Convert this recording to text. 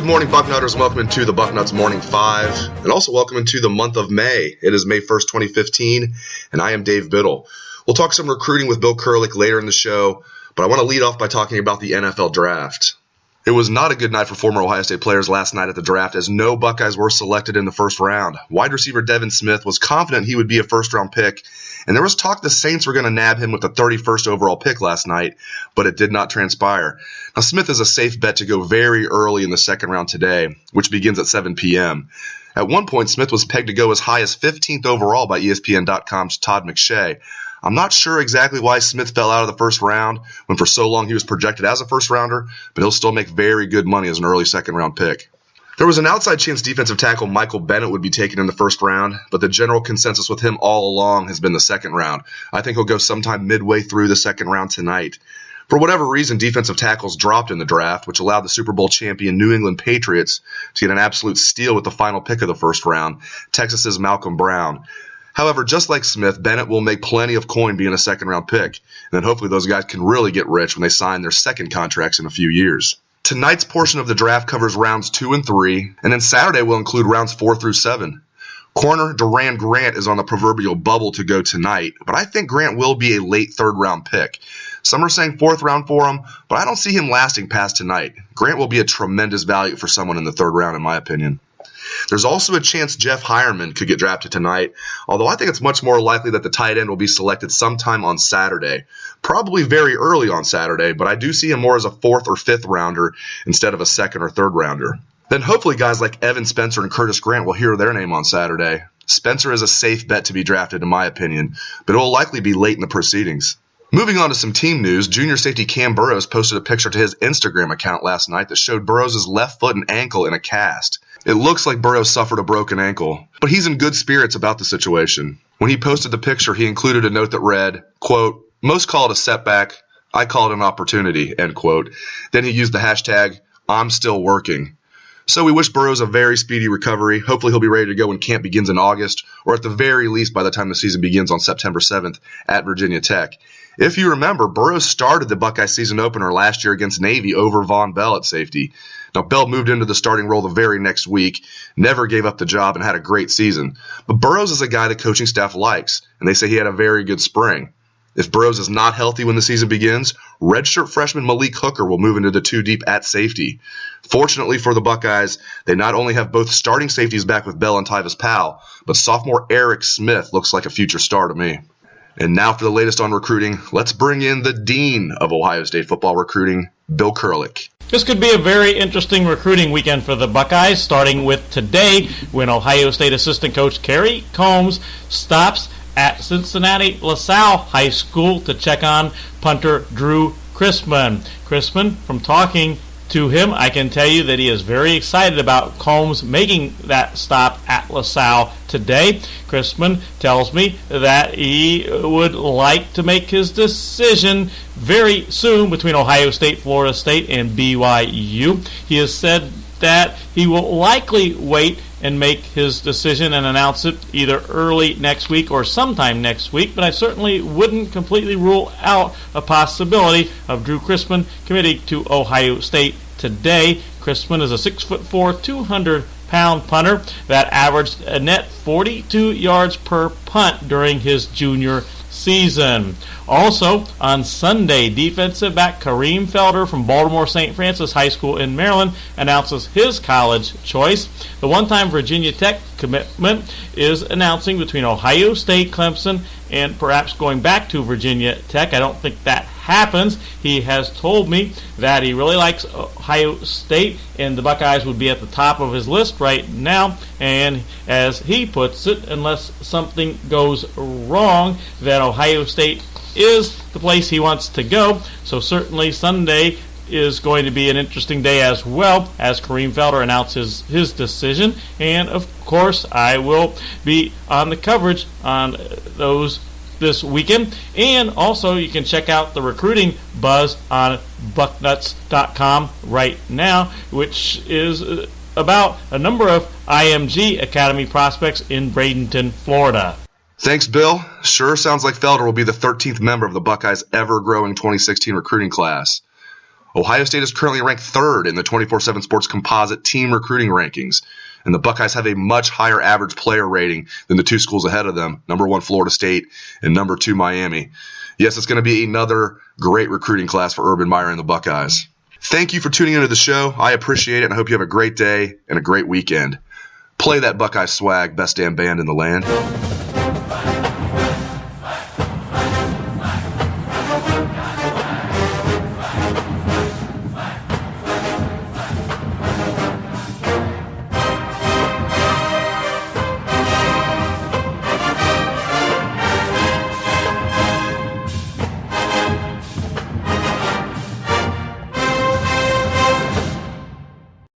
Good morning, Bucknutters, and welcome into the Bucknuts Morning 5, and also welcome into the month of May. It is May 1st, 2015, and I am Dave Biddle. We'll talk some recruiting with Bill Kurelic later in the show, but I want to lead off by talking about the NFL draft. It was not a good night for former Ohio State players last night at the draft, as no Buckeyes were selected in the first round. Wide receiver Devin Smith was confident he would be a first-round pick, and there was talk the Saints were going to nab him with the 31st overall pick last night, but it did not transpire. Now, Smith is a safe bet to go very early in the second round today, which begins at 7 p.m. At one point, Smith was pegged to go as high as 15th overall by ESPN.com's Todd McShay. I'm not sure exactly why Smith fell out of the first round when for so long he was projected as a first-rounder, but he'll still make very good money as an early second-round pick. There was an outside chance defensive tackle Michael Bennett would be taken in the first round, but the general consensus with him all along has been the second round. I think he'll go sometime midway through the second round tonight. For whatever reason, defensive tackles dropped in the draft, which allowed the Super Bowl champion New England Patriots to get an absolute steal with the final pick of the first round, Texas's Malcolm Brown. However, just like Smith, Bennett will make plenty of coin being a second-round pick, and then hopefully those guys can really get rich when they sign their second contracts in a few years. Tonight's portion of the draft covers rounds 2 and 3, and then Saturday will include rounds 4 through 7. Corner Duran Grant is on the proverbial bubble to go tonight, but I think Grant will be a late third-round pick. Some are saying fourth round for him, but I don't see him lasting past tonight. Grant will be a tremendous value for someone in the third round, in my opinion. There's also a chance Jeff Hireman could get drafted tonight, although I think it's much more likely that the tight end will be selected sometime on Saturday. Probably very early on Saturday, but I do see him more as a fourth or fifth rounder instead of a second or third rounder. Then hopefully guys like Evan Spencer and Curtis Grant will hear their name on Saturday. Spencer is a safe bet to be drafted in my opinion, but it will likely be late in the proceedings. Moving on to some team news, junior safety Cam Burrows posted a picture to his Instagram account last night that showed Burrows' left foot and ankle in a cast. It looks like Burrows suffered a broken ankle, but he's in good spirits about the situation. When he posted the picture, he included a note that read, quote, "Most call it a setback, I call it an opportunity," end quote. Then he used the hashtag, "I'm still working." So we wish Burrows a very speedy recovery. Hopefully he'll be ready to go when camp begins in August, or at the very least by the time the season begins on September 7th at Virginia Tech. If you remember, Burrows started the Buckeye season opener last year against Navy over Von Bell at safety. Now, Bell moved into the starting role the very next week, never gave up the job, and had a great season. But Burrows is a guy the coaching staff likes, and they say he had a very good spring. If Burrows is not healthy when the season begins, redshirt freshman Malik Hooker will move into the two deep at safety. Fortunately for the Buckeyes, they not only have both starting safeties back with Bell and Tyvis Powell, but sophomore Eric Smith looks like a future star to me. And now for the latest on recruiting, let's bring in the Dean of Ohio State football recruiting, Bill Kurelic. This could be a very interesting recruiting weekend for the Buckeyes, starting with today when Ohio State assistant coach Kerry Combs stops at Cincinnati LaSalle High School to check on punter Drew Chrisman. Chrisman, from talking to him, I can tell you that he is very excited about Combs making that stop at LaSalle today. Chrisman tells me that he would like to make his decision very soon between Ohio State, Florida State, and BYU. He has said that he will likely wait and make his decision and announce it either early next week or sometime next week, but I certainly wouldn't completely rule out a possibility of Drew Chrisman committing to Ohio State today. Chrisman is a 6'4", 200-pound punter that averaged a net 42 yards per punt during his junior season. Also, on Sunday, defensive back Kareem Felder from Baltimore St. Francis High School in Maryland announces his college choice. The one-time Virginia Tech commitment is announcing between Ohio State, Clemson, and perhaps going back to Virginia Tech. I don't think that happens. He has told me that he really likes Ohio State, and the Buckeyes would be at the top of his list right now. And as he puts it, unless something goes wrong, that Ohio State is the place he wants to go. So certainly Sunday is going to be an interesting day as well, as Kareem Felder announces his decision. And of course, I will be on the coverage on those this weekend. And also, you can check out the recruiting buzz on Bucknuts.com right now, which is about a number of IMG Academy prospects in Bradenton, Florida. Thanks, Bill. Sure sounds like Felder will be the 13th member of the Buckeyes' ever-growing 2016 recruiting class. Ohio State is currently ranked 3rd in the 24/7 Sports Composite team recruiting rankings, and the Buckeyes have a much higher average player rating than the 2 schools ahead of them, number 1 Florida State and number 2 Miami. Yes, it's going to be another great recruiting class for Urban Meyer and the Buckeyes. Thank you for tuning into the show. I appreciate it, and I hope you have a great day and a great weekend. Play that Buckeye swag, best damn band in the land.